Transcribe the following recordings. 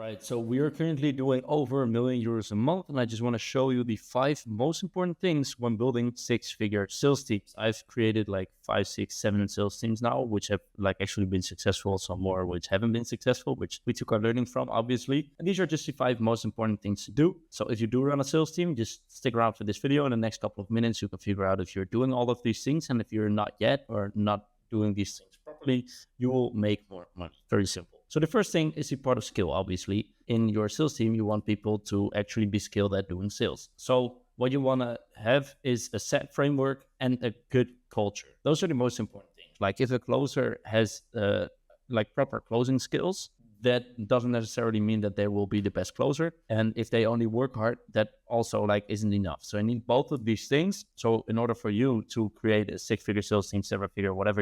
Right. So we are currently doing over €1 million a month, and I just want to show you the 5 most important things when building six-figure sales teams. I've created like 5, 6, 7 sales teams now, which have like actually been successful. Some more which haven't been successful, which we took our learning from, obviously. And these are just the 5 most important things to do. So if you do run a sales team, just stick around for this video. In the next couple of minutes, you can figure out if you're doing all of these things, and if you're not yet or not doing these things properly, you will make more money. Very simple. So the first thing is the part of skill. Obviously, in your sales team, you want people to actually be skilled at doing sales. So what you want to have is a set framework and a good culture. Those are the most important things. Like if a closer has like proper closing skills, that doesn't necessarily mean that they will be the best closer. And if they only work hard, that also like isn't enough. So I need both of these things. So in order for you to create a six-figure sales team, seven-figure, whatever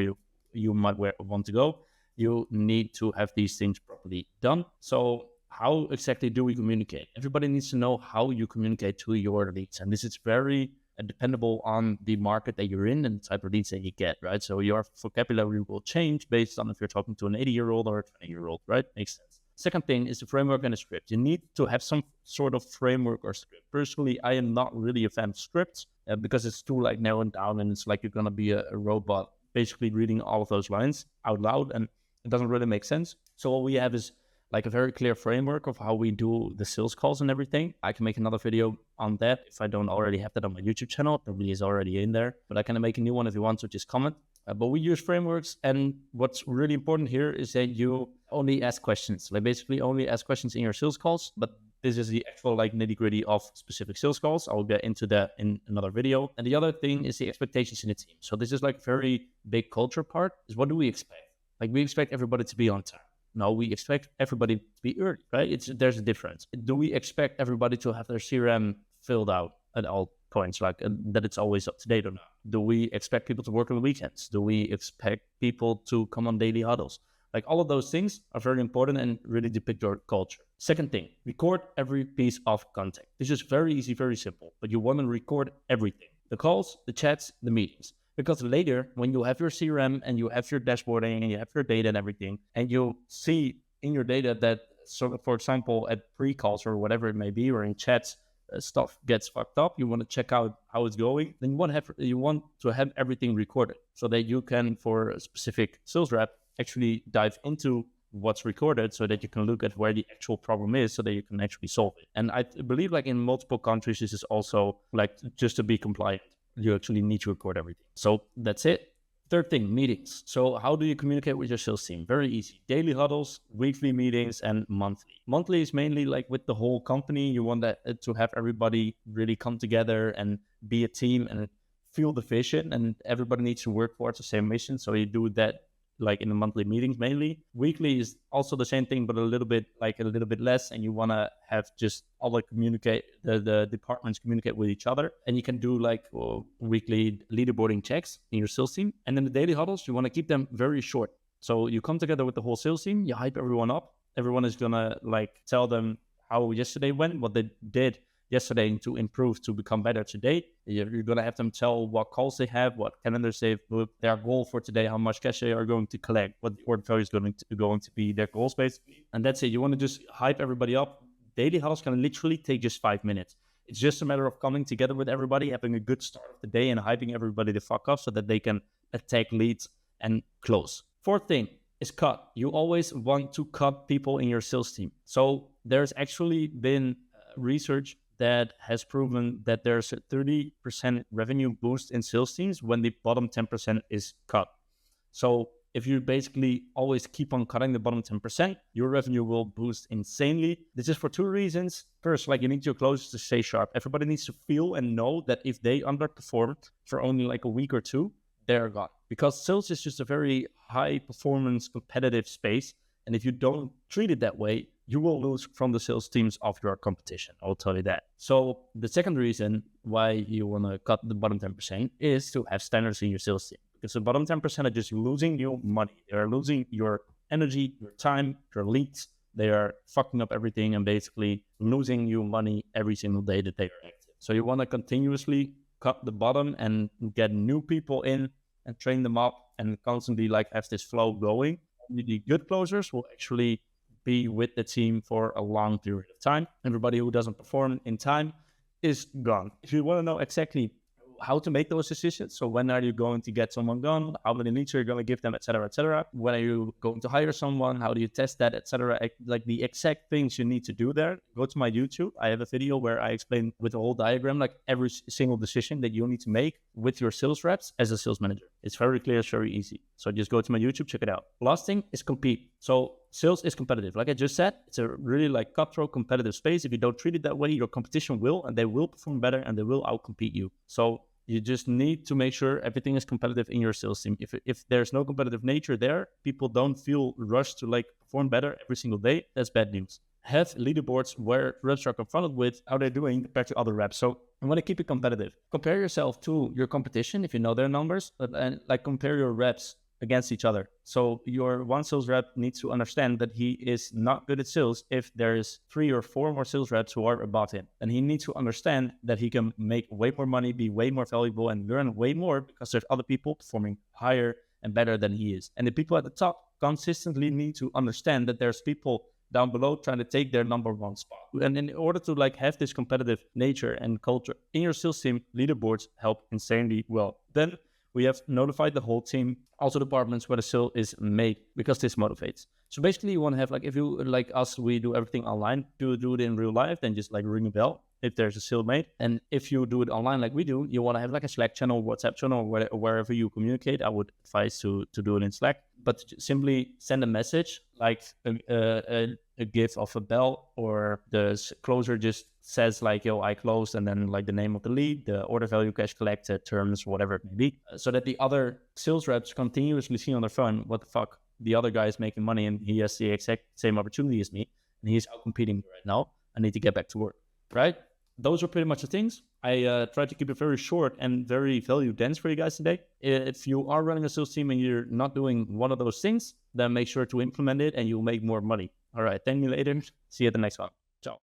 you might want to go, you need to have these things properly done. So how exactly do we communicate? Everybody needs to know how you communicate to your leads. And this is very dependable on the market that you're in and the type of leads that you get, right? So your vocabulary will change based on if you're talking to an 80-year-old or a 20-year-old, right? Makes sense. Second thing is the framework and the script. You need to have some sort of framework or script. Personally, I am not really a fan of scripts because it's too like narrowed down and it's like you're going to be a robot basically reading all of those lines out loud, and it doesn't really make sense. So what we have is like a very clear framework of how we do the sales calls and everything. I can make another video on that if I don't already have that on my YouTube channel. It probably is already in there, but I can make a new one if you want to, just comment. But we use frameworks, and what's really important here is that you only ask questions. Like basically only ask questions in your sales calls, but this is the actual like nitty-gritty of specific sales calls. I'll get into that in another video. And the other thing is the expectations in the team. So this is like very big culture part is what do we expect? Like we expect everybody to be on time. No, we expect everybody to be early, right? There's a difference. Do we expect everybody to have their CRM filled out at all points, like that it's always up to date or not? Do we expect people to work on the weekends? Do we expect people to come on daily huddles? Like all of those things are very important and really depict your culture. Second thing, record every piece of content. This is very easy, very simple, but you want to record everything. The calls, the chats, the meetings. Because later, when you have your CRM and you have your dashboarding and you have your data and everything, and you see in your data that, so for example, at pre-calls or whatever it may be, or in chats, stuff gets fucked up, you want to check out how it's going, then you want to have everything recorded so that you can, for a specific sales rep, actually dive into what's recorded so that you can look at where the actual problem is so that you can actually solve it. And I believe like in multiple countries, this is also like just to be compliant, you actually need to record everything. So that's it. Third thing, meetings. So how do you communicate with your sales team? Very easy. Daily huddles, weekly meetings, and monthly. Monthly is mainly like with the whole company. You want that to have everybody really come together and be a team and feel the vision, and everybody needs to work towards the same mission. So you do that like in the monthly meetings mainly. Weekly is also the same thing, but a little bit less. And you want to have just all the departments communicate with each other. And you can do like weekly leaderboarding checks in your sales team. And then the daily huddles, you want to keep them very short. So you come together with the whole sales team, you hype everyone up. Everyone is going to like tell them how yesterday went, what they did yesterday to improve to become better today. You're going to have them tell what calls they have, what calendars they've booked, their goal for today, how much cash they are going to collect, what the order value is going to be, their goals basically. And that's it. You want to just hype everybody up. Daily huddles can literally take just 5 minutes. It's just a matter of coming together with everybody, having a good start of the day and hyping everybody the fuck up so that they can attack leads and close. Fourth thing is cut. You always want to cut people in your sales team. So there's actually been research that has proven that there's a 30% revenue boost in sales teams when the bottom 10% is cut. So if you basically always keep on cutting the bottom 10%, your revenue will boost insanely. This is for two reasons. First, like you need your closers to stay sharp. Everybody needs to feel and know that if they underperform for only like a week or two, they're gone. Because sales is just a very high performance competitive space. And if you don't treat it that way, you will lose from the sales teams of your competition. I'll tell you that. So the second reason why you want to cut the bottom 10% is to have standards in your sales team. Because the bottom 10% are just losing you money. They're losing your energy, your time, your leads. They are fucking up everything and basically losing you money every single day that they are active. So you want to continuously cut the bottom and get new people in and train them up and constantly like have this flow going. The good closers will actually be with the team for a long period of time. Everybody who doesn't perform in time is gone. If you want to know exactly how to make those decisions, so when are you going to get someone gone, how many leads are you going to give them, etc., etc., when are you going to hire someone, how do you test that, etc., like the exact things you need to do there, go to my YouTube. I have a video where I explain with a whole diagram like every single decision that you need to make with your sales reps as a sales manager. It's very clear, it's very easy. So just go to my YouTube, check it out. Last thing is compete. So sales is competitive. Like I just said, it's a really like cutthroat competitive space. If you don't treat it that way, your competition will, and they will perform better and they will outcompete you. So you just need to make sure everything is competitive in your sales team. If there's no competitive nature there, people don't feel rushed to like perform better every single day. That's bad news. Have leaderboards where reps are confronted with how they're doing compared to other reps. So I want to keep it competitive. Compare yourself to your competition if you know their numbers, and like compare your reps against each other. So your one sales rep needs to understand that he is not good at sales if there is 3 or 4 more sales reps who are above him. And he needs to understand that he can make way more money, be way more valuable, and learn way more because there's other people performing higher and better than he is. And the people at the top consistently need to understand that there's people down below trying to take their number one spot. And in order to like have this competitive nature and culture in your sales team, leaderboards help insanely well. Then we have notified the whole team, also departments where the sale is made, because this motivates. So basically you want to have like, if you like us, we do everything online, do it in real life, then just like ring a bell if there's a sale made. And if you do it online like we do, you want to have like a Slack channel, WhatsApp channel, wherever you communicate. I would advise to do it in Slack, but simply send a message like a GIF of a bell, or the closer just says like, yo, I closed, and then like the name of the lead, the order value, cash collected, terms, whatever it may be, so that the other sales reps continuously see on their phone, what the fuck, the other guy is making money and he has the exact same opportunity as me and he's out competing me right now. I need to get back to work, right? Those are pretty much the things. I try to keep it very short and very value dense for you guys today. If you are running a sales team and you're not doing one of those things, then make sure to implement it and you'll make more money. All right, thank you later. See you at the next one.